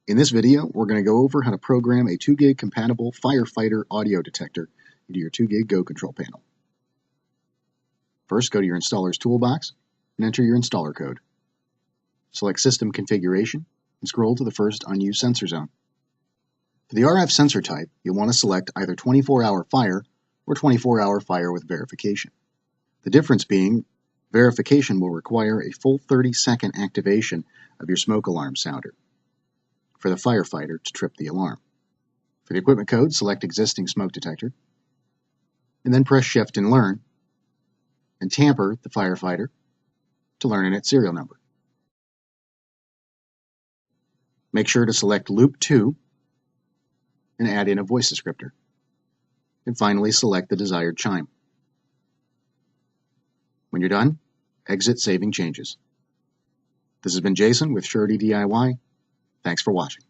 In this video, we're going to go over how to program a 2 gig compatible FireFighter audio detector into your 2 gig Go control panel. First, go to your installer's toolbox and enter your installer code. Select System Configuration and scroll to the first unused sensor zone. For the RF sensor type, you'll want to select either 24-hour fire or 24-hour fire with verification. The difference being, verification will require a full 30-second activation of your smoke alarm sounder for the FireFighter to trip the alarm. For the equipment code, select Existing Smoke Detector, and then press Shift and Learn, and tamper the FireFighter to learn its serial number. Make sure to select Loop 2 and add in a voice descriptor. And finally, select the desired chime. When you're done, exit saving changes. This has been Jason with Surety DIY. Thanks for watching.